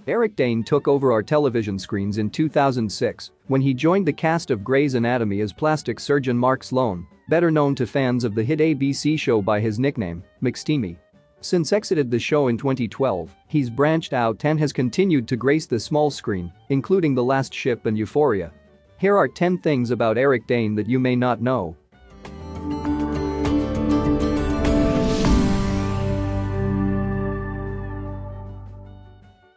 Eric Dane took over our television screens in 2006 when he joined the cast of Grey's Anatomy as plastic surgeon Mark Sloan, better known to fans of the hit ABC show by his nickname, McSteamy. Since exited the show in 2012, he's branched out and has continued to grace the small screen, including The Last Ship and Euphoria. Here are 10 things about Eric Dane that you may not know.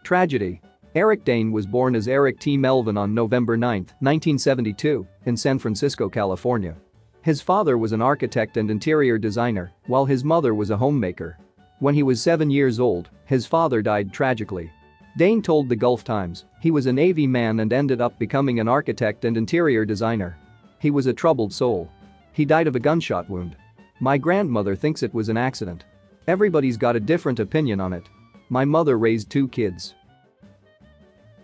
Tragedy. Eric Dane was born as Eric T. Melvin on November 9, 1972, in San Francisco, California. His father was an architect and interior designer, while his mother was a homemaker. When he was 7 years old, his father died tragically. Dane told the Gulf Times he was a Navy man and ended up becoming an architect and interior designer. He was a troubled soul. He died of a gunshot wound. My grandmother thinks it was an accident. Everybody's got a different opinion on it. My mother raised 2 kids.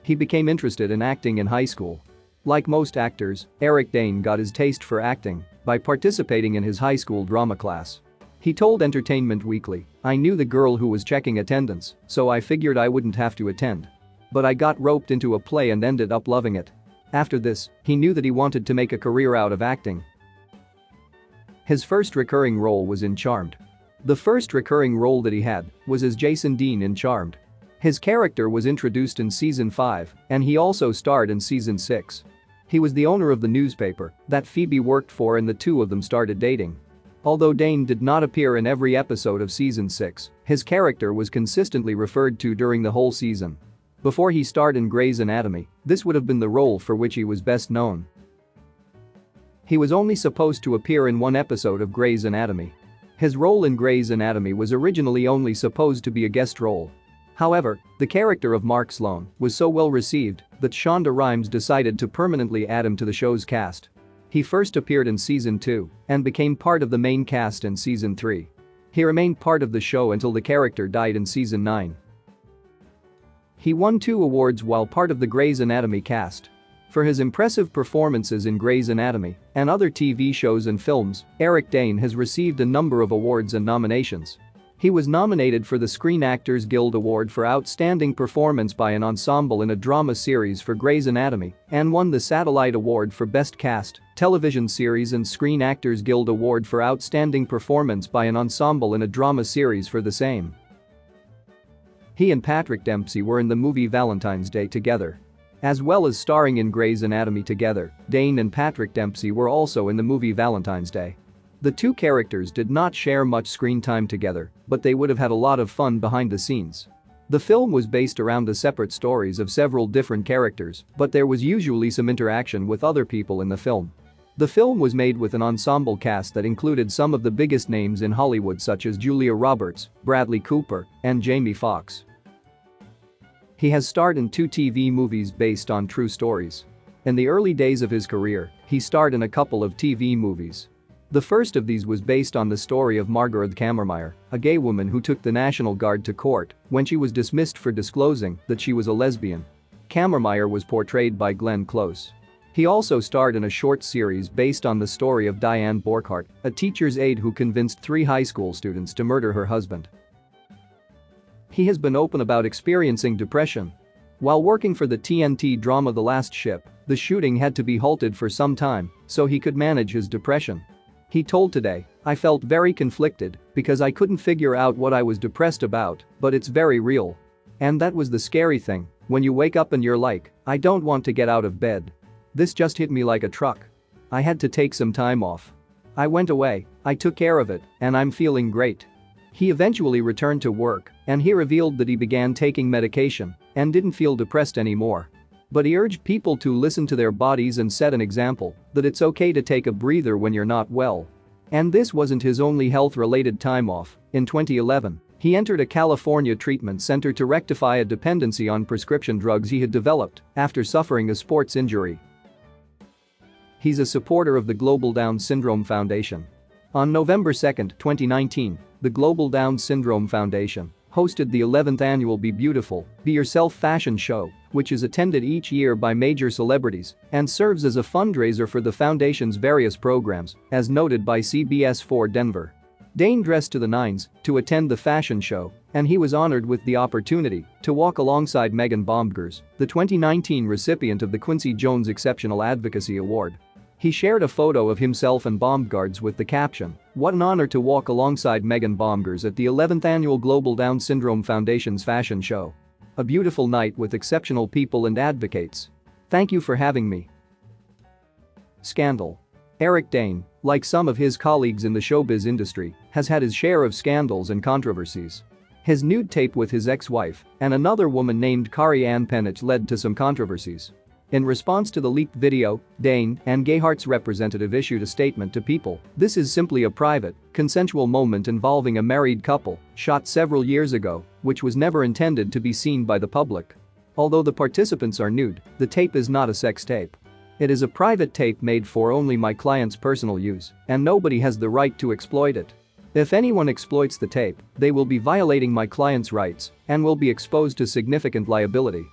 He became interested in acting in high school. Like most actors, Eric Dane got his taste for acting by participating in his high school drama class. He told Entertainment Weekly, "I knew the girl who was checking attendance, so I figured I wouldn't have to attend. But I got roped into a play and ended up loving it." After this, he knew that he wanted to make a career out of acting. His first recurring role was in Charmed. The first recurring role that he had was as Jason Dean in Charmed. His character was introduced in season 5, and he also starred in season 6. He was the owner of the newspaper that Phoebe worked for, and the two of them started dating. Although Dane did not appear in every episode of season 6, his character was consistently referred to during the whole season. Before he starred in Grey's Anatomy, this would have been the role for which he was best known. He was only supposed to appear in one episode of Grey's Anatomy. His role in Grey's Anatomy was originally only supposed to be a guest role. However, the character of Mark Sloan was so well received that Shonda Rhimes decided to permanently add him to the show's cast. He first appeared in season 2 and became part of the main cast in season 3. He remained part of the show until the character died in season 9. He won 2 awards while part of the Grey's Anatomy cast. For his impressive performances in Grey's Anatomy and other TV shows and films, Eric Dane has received a number of awards and nominations. He was nominated for the Screen Actors Guild Award for Outstanding Performance by an Ensemble in a Drama Series for Grey's Anatomy and won the Satellite Award for Best Cast, Television Series and Screen Actors Guild Award for Outstanding Performance by an Ensemble in a Drama Series for the same. He and Patrick Dempsey were in the movie Valentines Day together. As well as starring in Grey's Anatomy together, Dane and Patrick Dempsey were also in the movie Valentine's Day. The two characters did not share much screen time together, but they would have had a lot of fun behind the scenes. The film was based around the separate stories of several different characters, but there was usually some interaction with other people in the film. The film was made with an ensemble cast that included some of the biggest names in Hollywood such as Julia Roberts, Bradley Cooper, and Jamie Foxx. He has starred in 2 TV movies based on true stories. In the early days of his career, he starred in a couple of TV movies. The first of these was based on the story of Margaret Kammermeyer, a gay woman who took the National Guard to court when she was dismissed for disclosing that she was a lesbian. Kammermeyer was portrayed by Glenn Close. He also starred in a short series based on the story of Diane Borchardt, a teacher's aide who convinced 3 high school students to murder her husband. He has been open about experiencing depression. While working for the TNT drama The Last Ship, the shooting had to be halted for some time so he could manage his depression. He told Today, "I felt very conflicted because I couldn't figure out what I was depressed about, but it's very real. And that was the scary thing, when you wake up and you're like, I don't want to get out of bed. This just hit me like a truck. I had to take some time off. I went away, I took care of it, and I'm feeling great." He eventually returned to work, and he revealed that he began taking medication and didn't feel depressed anymore. But he urged people to listen to their bodies and set an example that it's okay to take a breather when you're not well. And this wasn't his only health-related time off. In 2011, he entered a California treatment center to rectify a dependency on prescription drugs he had developed after suffering a sports injury. He's a supporter of the Global Down Syndrome Foundation. On November 2, 2019, the Global Down Syndrome Foundation hosted the 11th annual Be Beautiful, Be Yourself fashion show, which is attended each year by major celebrities and serves as a fundraiser for the foundation's various programs, as noted by CBS 4 Denver. Dane dressed to the nines to attend the fashion show And he was honored with the opportunity to walk alongside Megan Baumgars, the 2019 recipient of the Quincy Jones Exceptional Advocacy Award. He shared a photo of himself and Baumgars with the caption, "What an honor to walk alongside Megan Baumgars at the 11th Annual Global Down Syndrome Foundation's fashion show. A beautiful night with exceptional people and advocates. Thank you for having me." Scandal. Eric Dane, like some of his colleagues in the showbiz industry, has had his share of scandals and controversies. His nude tape with his ex-wife and another woman named Kari Ann Penich led to some controversies. In response to the leaked video, Dane and Gayheart's representative issued a statement to People. "This is simply a private, consensual moment involving a married couple, shot several years ago, which was never intended to be seen by the public. Although the participants are nude, the tape is not a sex tape. It is a private tape made for only my client's personal use, and nobody has the right to exploit it. If anyone exploits the tape, they will be violating my client's rights and will be exposed to significant liability."